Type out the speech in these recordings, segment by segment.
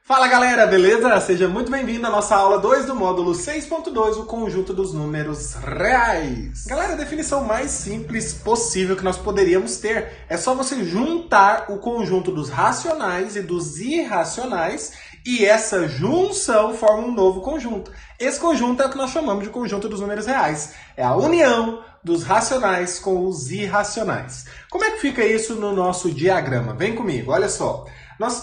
Fala galera, beleza? Seja muito bem-vindo à nossa aula 2 do módulo 6.2, o conjunto dos números reais. Galera, a definição mais simples possível que nós poderíamos ter é só você juntar o conjunto dos racionais e dos irracionais e essa junção forma um novo conjunto. Esse conjunto é o que nós chamamos de conjunto dos números reais. É a união dos racionais com os irracionais. Como é que fica isso no nosso diagrama? Vem comigo, olha só. Nós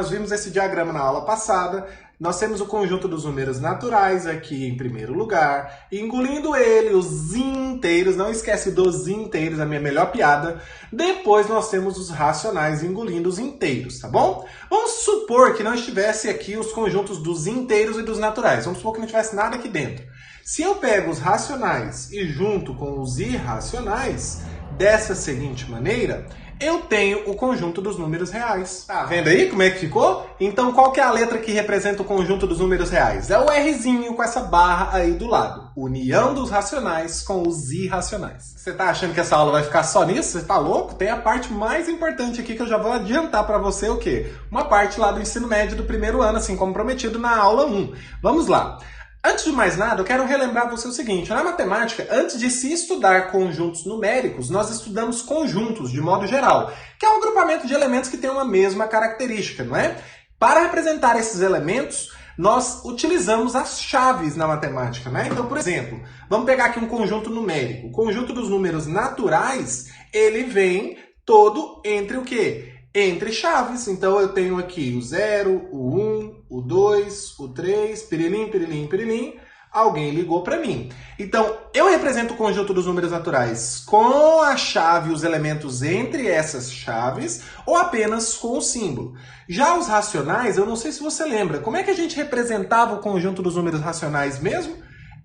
vimos esse diagrama na aula passada, nós temos o conjunto dos números naturais aqui em primeiro lugar, engolindo ele, os inteiros, não esquece dos inteiros, a minha melhor piada. Depois nós temos os racionais engolindo os inteiros, tá bom? Vamos supor que não estivesse aqui os conjuntos dos inteiros e dos naturais, vamos supor que não tivesse nada aqui dentro. Se eu pego os racionais e junto com os irracionais, dessa seguinte maneira, eu tenho o conjunto dos números reais. Tá vendo aí como é que ficou? Então qual que é a letra que representa o conjunto dos números reais? É o Rzinho com essa barra aí do lado. União dos racionais com os irracionais. Você tá achando que essa aula vai ficar só nisso? Você tá louco? Tem a parte mais importante aqui que eu já vou adiantar pra você o quê? Uma parte lá do ensino médio do primeiro ano, assim como prometido na aula 1. Vamos lá. Antes de mais nada, eu quero relembrar você o seguinte, na matemática, antes de se estudar conjuntos numéricos, nós estudamos conjuntos, de modo geral, que é um agrupamento de elementos que tem uma mesma característica, não é? Para representar esses elementos, nós utilizamos as chaves na matemática, né? Então, por exemplo, vamos pegar aqui um conjunto numérico. O conjunto dos números naturais, ele vem todo entre o quê? Entre chaves. Então, eu tenho aqui o 0, o 1, o 2, o 3, pirilim, pirilim, pirilim. Alguém ligou para mim. Então, eu represento o conjunto dos números naturais com a chave, os elementos entre essas chaves, ou apenas com o símbolo. Já os racionais, eu não sei se você lembra, como é que a gente representava o conjunto dos números racionais mesmo?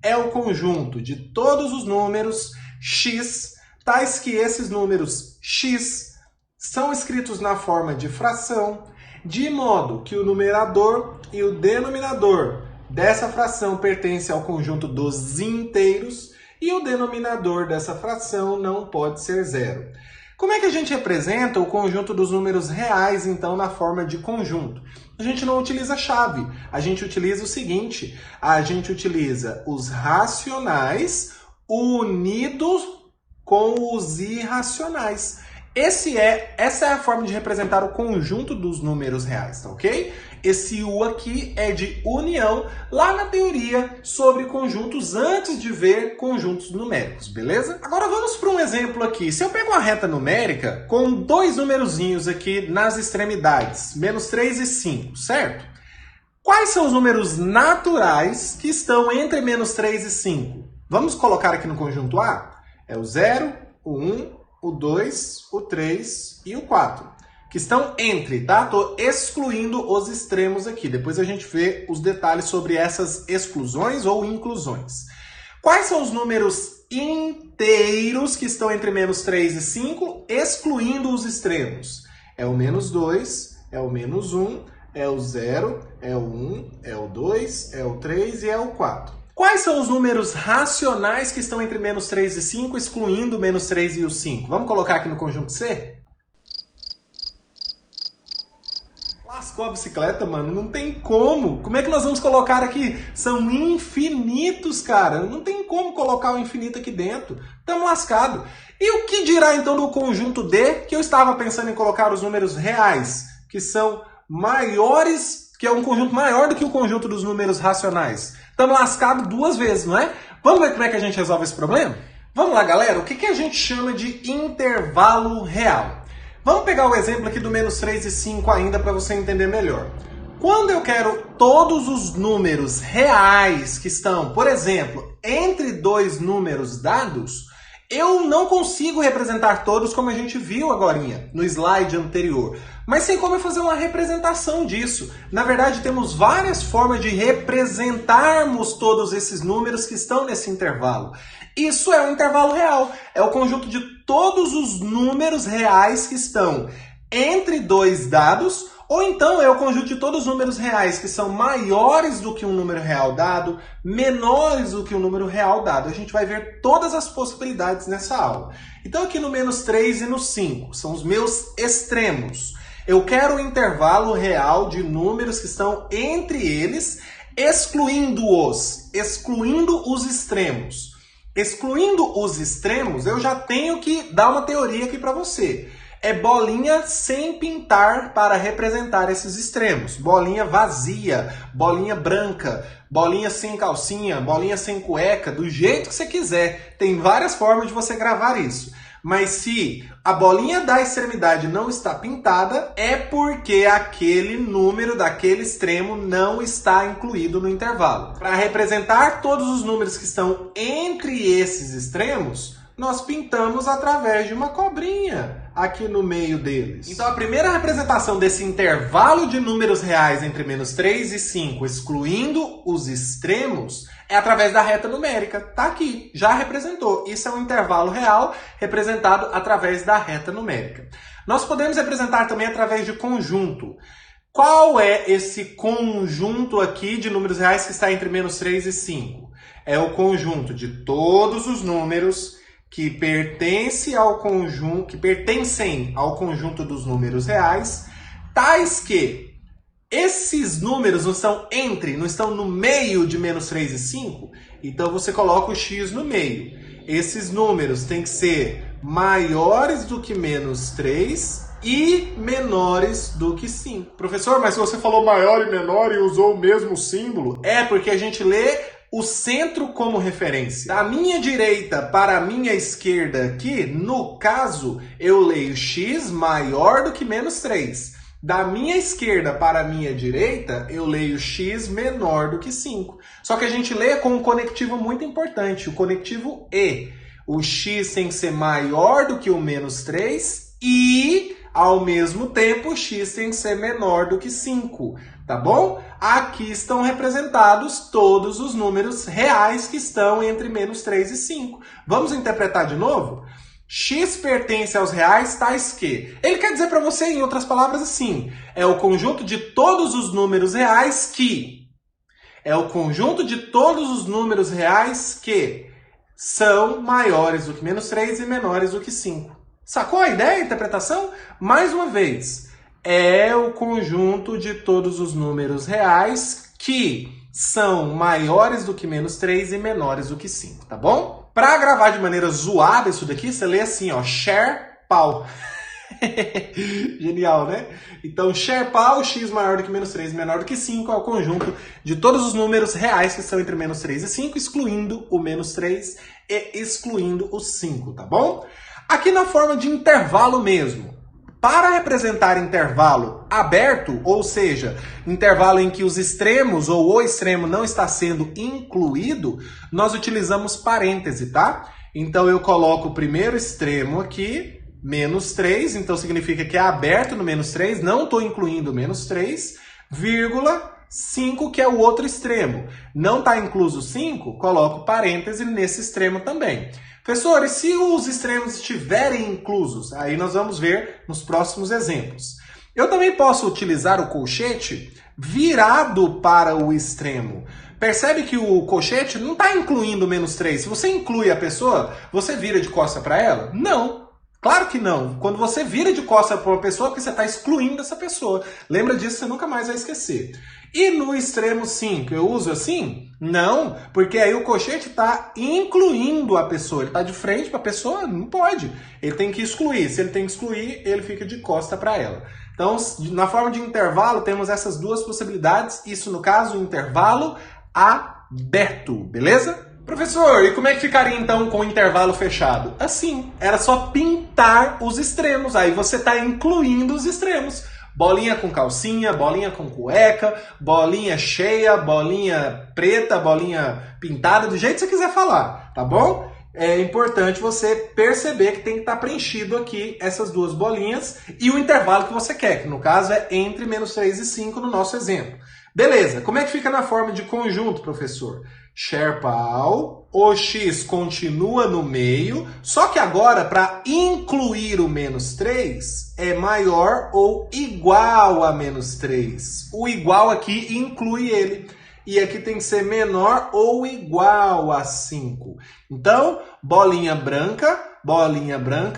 É o conjunto de todos os números x, tais que esses números x são escritos na forma de fração, de modo que o numerador e o denominador dessa fração pertencem ao conjunto dos inteiros e o denominador dessa fração não pode ser zero. Como é que a gente representa o conjunto dos números reais, então, na forma de conjunto? A gente não utiliza chave, a gente utiliza o seguinte, a gente utiliza os racionais unidos com os irracionais. Essa é a forma de representar o conjunto dos números reais, tá ok? Esse U aqui é de união lá na teoria sobre conjuntos antes de ver conjuntos numéricos, beleza? Agora vamos para um exemplo aqui. Se eu pego uma reta numérica com dois numerozinhos aqui nas extremidades, menos 3 e 5, certo? Quais são os números naturais que estão entre menos 3 e 5? Vamos colocar aqui no conjunto A? É o 0, o 1, o 2, o 3 e o 4, que estão entre, tá? Estou excluindo os extremos aqui. Depois a gente vê os detalhes sobre essas exclusões ou inclusões. Quais são os números inteiros que estão entre menos 3 e 5, excluindo os extremos? É o menos 2, é o menos 1, é o 0, é o 1, é o 2, é o 3 e é o 4. Quais são os números racionais que estão entre menos 3 e 5, excluindo o menos 3 e o 5? Vamos colocar aqui no conjunto C? Lascou a bicicleta, mano. Não tem como. Como é que nós vamos colocar aqui? São infinitos, cara. Não tem como colocar o infinito aqui dentro. Estamos lascados. E o que dirá, então, do conjunto D, que eu estava pensando em colocar os números reais, que são maiores, que é um conjunto maior do que o conjunto dos números racionais? Estamos lascados duas vezes, não é? Vamos ver como é que a gente resolve esse problema? Vamos lá, galera. O que a gente chama de intervalo real? Vamos pegar o exemplo aqui do menos 3 e 5 ainda para você entender melhor. Quando eu quero todos os números reais que estão, por exemplo, entre dois números dados, eu não consigo representar todos como a gente viu agorinha, no slide anterior. Mas tem como eu fazer uma representação disso. Na verdade, temos várias formas de representarmos todos esses números que estão nesse intervalo. Isso é um intervalo real. É o conjunto de todos os números reais que estão entre dois dados, ou então é o conjunto de todos os números reais que são maiores do que um número real dado, menores do que um número real dado. A gente vai ver todas as possibilidades nessa aula. Então aqui no menos 3 e no 5, são os meus extremos. Eu quero o intervalo real de números que estão entre eles, excluindo os extremos. Excluindo os extremos, eu já tenho que dar uma teoria aqui para você. É bolinha sem pintar para representar esses extremos. Bolinha vazia, bolinha branca, bolinha sem calcinha, bolinha sem cueca, do jeito que você quiser. Tem várias formas de você gravar isso. Mas se a bolinha da extremidade não está pintada, é porque aquele número daquele extremo não está incluído no intervalo. Para representar todos os números que estão entre esses extremos, nós pintamos através de uma cobrinha aqui no meio deles. Então a primeira representação desse intervalo de números reais entre -3 e 5, excluindo os extremos, é através da reta numérica. Tá aqui, já representou. Isso é um intervalo real representado através da reta numérica. Nós podemos representar também através de conjunto. Qual é esse conjunto aqui de números reais que está entre -3 e 5? É o conjunto de todos os números que pertencem ao conjunto dos números reais, tais que esses números não estão no meio de -3 e 5, então você coloca o x no meio. Esses números têm que ser maiores do que -3 e menores do que 5. Professor, mas você falou maior e menor e usou o mesmo símbolo? É porque a gente lê o centro como referência. Da minha direita para a minha esquerda aqui, no caso, eu leio x maior do que -3. Da minha esquerda para a minha direita, eu leio x menor do que 5. Só que a gente lê com um conectivo muito importante, o conectivo e. O x tem que ser maior do que o -3 e, ao mesmo tempo, o x tem que ser menor do que 5. Tá bom? Aqui estão representados todos os números reais que estão entre -3 e 5. Vamos interpretar de novo? X pertence aos reais tais que... Ele quer dizer para você, em outras palavras, assim. É o conjunto de todos os números reais que... É o conjunto de todos os números reais que são maiores do que -3 e menores do que 5. Sacou a ideia, a interpretação? Mais uma vez... É o conjunto de todos os números reais que são maiores do que -3 e menores do que 5, tá bom? Para gravar de maneira zoada isso daqui, você lê assim, ó, share pau. Genial, né? Então, share pau, x maior do que -3 e menor do que 5 é o conjunto de todos os números reais que são entre -3 e 5, excluindo o -3 e excluindo o 5, tá bom? Aqui na forma de intervalo mesmo. Para representar intervalo aberto, ou seja, intervalo em que os extremos ou o extremo não está sendo incluído, nós utilizamos parêntese, tá? Então eu coloco o primeiro extremo aqui, -3, então significa que é aberto no -3, não estou incluindo o -3, vírgula, 5, que é o outro extremo. Não está incluso 5, coloco parêntese nesse extremo também. Professor, e se os extremos estiverem inclusos? Aí nós vamos ver nos próximos exemplos. Eu também posso utilizar o colchete virado para o extremo. Percebe que o colchete não está incluindo o -3. Se você inclui a pessoa, você vira de costa para ela? Não. Claro que não. Quando você vira de costa para uma pessoa, é porque você está excluindo essa pessoa. Lembra disso, você nunca mais vai esquecer. E no extremo 5, eu uso assim? Não, porque aí o colchete está incluindo a pessoa. Ele está de frente para a pessoa? Não pode. Ele tem que excluir. Se ele tem que excluir, ele fica de costa para ela. Então, na forma de intervalo, temos essas duas possibilidades. Isso, no caso, o intervalo aberto. Beleza? Professor, e como é que ficaria então com o intervalo fechado? Assim, era só pintar os extremos. Aí você está incluindo os extremos. Bolinha com calcinha, bolinha com cueca, bolinha cheia, bolinha preta, bolinha pintada, do jeito que você quiser falar, tá bom? É importante você perceber que tem que estar preenchido aqui essas duas bolinhas e o intervalo que você quer, que no caso é entre -3 e 5 no nosso exemplo. Beleza, como é que fica na forma de conjunto, professor? Share pau, o x continua no meio, só que agora para incluir o -3 é maior ou igual a -3. O igual aqui inclui ele. E aqui tem que ser menor ou igual a 5. Então, bolinha branca,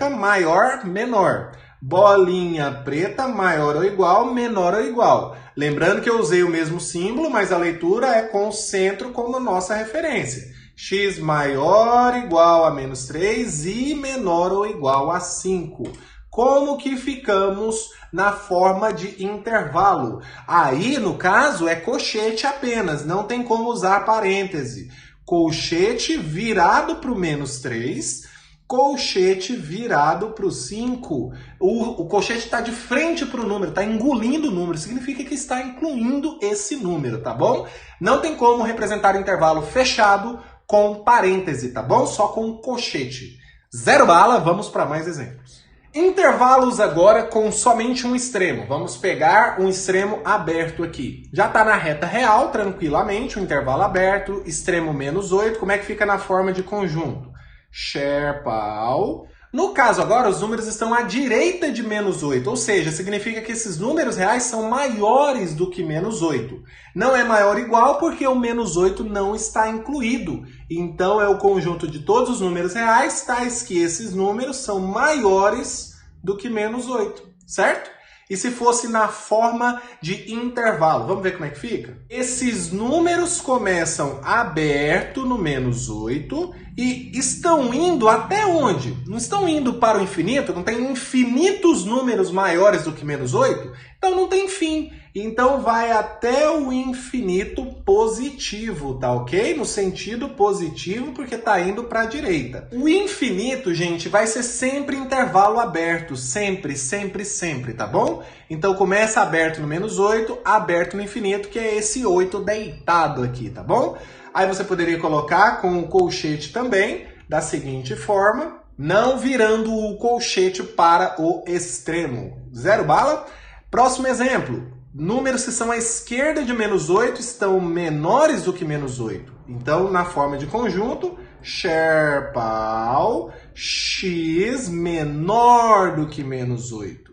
maior, menor. bolinha preta, maior ou igual, menor ou igual. Lembrando que eu usei o mesmo símbolo, mas a leitura é com o centro como nossa referência. X maior ou igual a menos 3 e menor ou igual a 5. Como que ficamos na forma de intervalo? Aí, no caso, é colchete apenas, não tem como usar parêntese. Colchete virado para o menos 3, colchete virado para o 5. O colchete está de frente para o número, está engolindo o número, significa que está incluindo esse número, tá bom? Não tem como representar o intervalo fechado com parêntese, tá bom? Só com colchete. 0 bala, vamos para mais exemplos. Intervalos agora com somente um extremo. Vamos pegar um extremo aberto aqui. Já está na reta real, tranquilamente, um intervalo aberto, extremo menos 8. Como é que fica na forma de conjunto? Sherpal. No caso agora, os números estão à direita de menos 8, ou seja, significa que esses números reais são maiores do que menos 8. Não é maior ou igual porque o menos 8 não está incluído. Então é o conjunto de todos os números reais, tais que esses números são maiores do que menos 8, certo? E se fosse na forma de intervalo? Vamos ver como é que fica? Esses números começam aberto no menos 8 e estão indo até onde? Não estão indo para o infinito? Não tem infinitos números maiores do que menos 8? Então não tem fim. Então vai até o infinito positivo, tá ok? No sentido positivo, porque tá indo para a direita. O infinito, gente, vai ser sempre intervalo aberto. Sempre, sempre, sempre, tá bom? Então começa aberto no menos 8, aberto no infinito, que é esse 8 deitado aqui, tá bom? Aí você poderia colocar com o colchete também, da seguinte forma, não virando o colchete para o extremo. 0 bala. Próximo exemplo. Números que são à esquerda de menos 8 estão menores do que menos 8. Então, na forma de conjunto, Sherpal, x menor do que menos 8.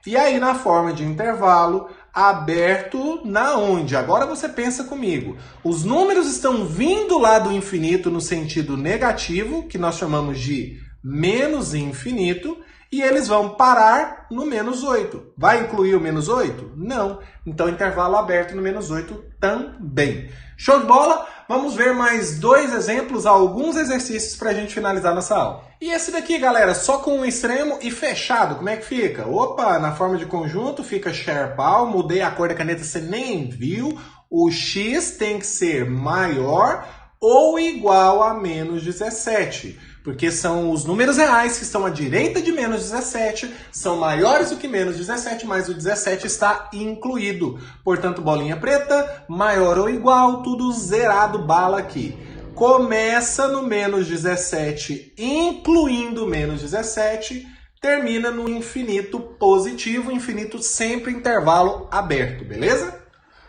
E aí, na forma de intervalo, aberto na onde? Agora você pensa comigo. Os números estão vindo lá do infinito no sentido negativo, que nós chamamos de menos infinito, e eles vão parar no menos 8. Vai incluir o menos 8? Não. Então, intervalo aberto no menos 8 também. Show de bola? Vamos ver mais 2 exemplos, alguns exercícios para a gente finalizar nossa aula. E esse daqui, galera, só com um extremo e fechado, como é que fica? Opa, na forma de conjunto fica Sherpal, mudei a cor da caneta, você nem viu. O x tem que ser maior ou igual a menos 17. Porque são os números reais que estão à direita de menos 17, são maiores do que menos 17, mas o 17 está incluído. Portanto, bolinha preta, maior ou igual, tudo zerado bala aqui. Começa no menos 17, incluindo menos 17, termina no infinito positivo, infinito sempre intervalo aberto, beleza?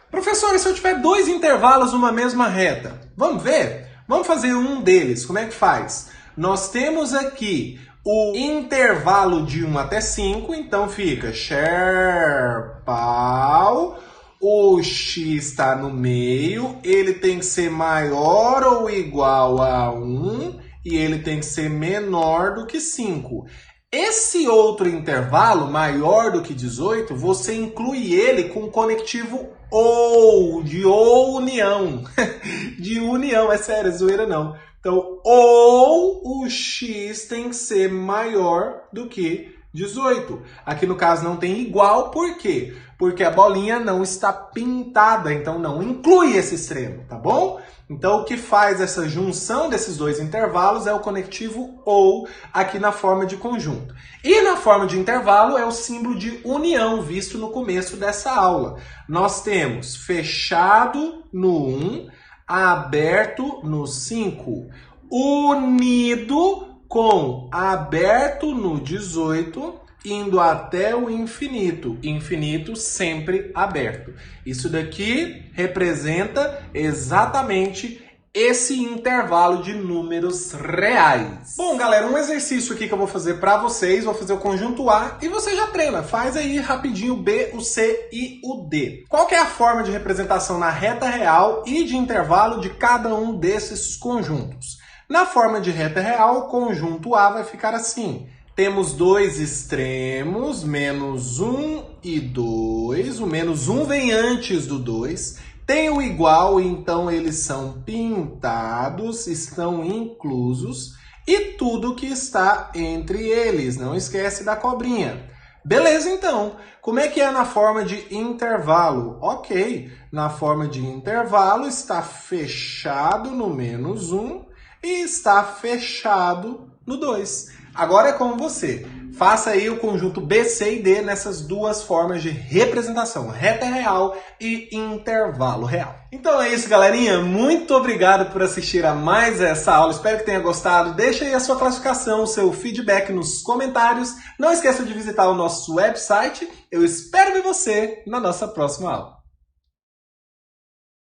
Professor, e se eu tiver 2 intervalos numa mesma reta? Vamos ver? Vamos fazer um deles, como é que faz? Nós temos aqui o intervalo de 1 até 5, então fica Sherpal, o x está no meio, ele tem que ser maior ou igual a 1 e ele tem que ser menor do que 5. Esse outro intervalo, maior do que 18, você inclui ele com o conectivo OU, de união. De união, é sério, zoeira não. Então, ou o x tem que ser maior do que 18. Aqui no caso não tem igual, por quê? Porque a bolinha não está pintada, então não inclui esse extremo, tá bom? Então o que faz essa junção desses 2 intervalos é o conectivo OU aqui na forma de conjunto. E na forma de intervalo é o símbolo de união visto no começo dessa aula. Nós temos fechado no 1, aberto no 5, unido com aberto no 18, indo até o infinito. Infinito sempre aberto. Isso daqui representa exatamente esse intervalo de números reais. Bom, galera, um exercício aqui que eu vou fazer para vocês, vou fazer o conjunto A e você já treina. Faz aí rapidinho o B, o C e o D. Qual que é a forma de representação na reta real e de intervalo de cada um desses conjuntos? Na forma de reta real, o conjunto A vai ficar assim. Temos dois extremos, menos 1 e 2. O menos 1 vem antes do 2. Tem o igual, então eles são pintados, estão inclusos. E tudo que está entre eles. Não esquece da cobrinha. Beleza, então. Como é que é na forma de intervalo? Ok, na forma de intervalo está fechado no menos 1 e está fechado no 2. Agora é com você. Faça aí o conjunto B, C e D nessas duas formas de representação, reta real e intervalo real. Então é isso, galerinha. Muito obrigado por assistir a mais essa aula. Espero que tenha gostado. Deixa aí a sua classificação, o seu feedback nos comentários. Não esqueça de visitar o nosso website. Eu espero ver você na nossa próxima aula.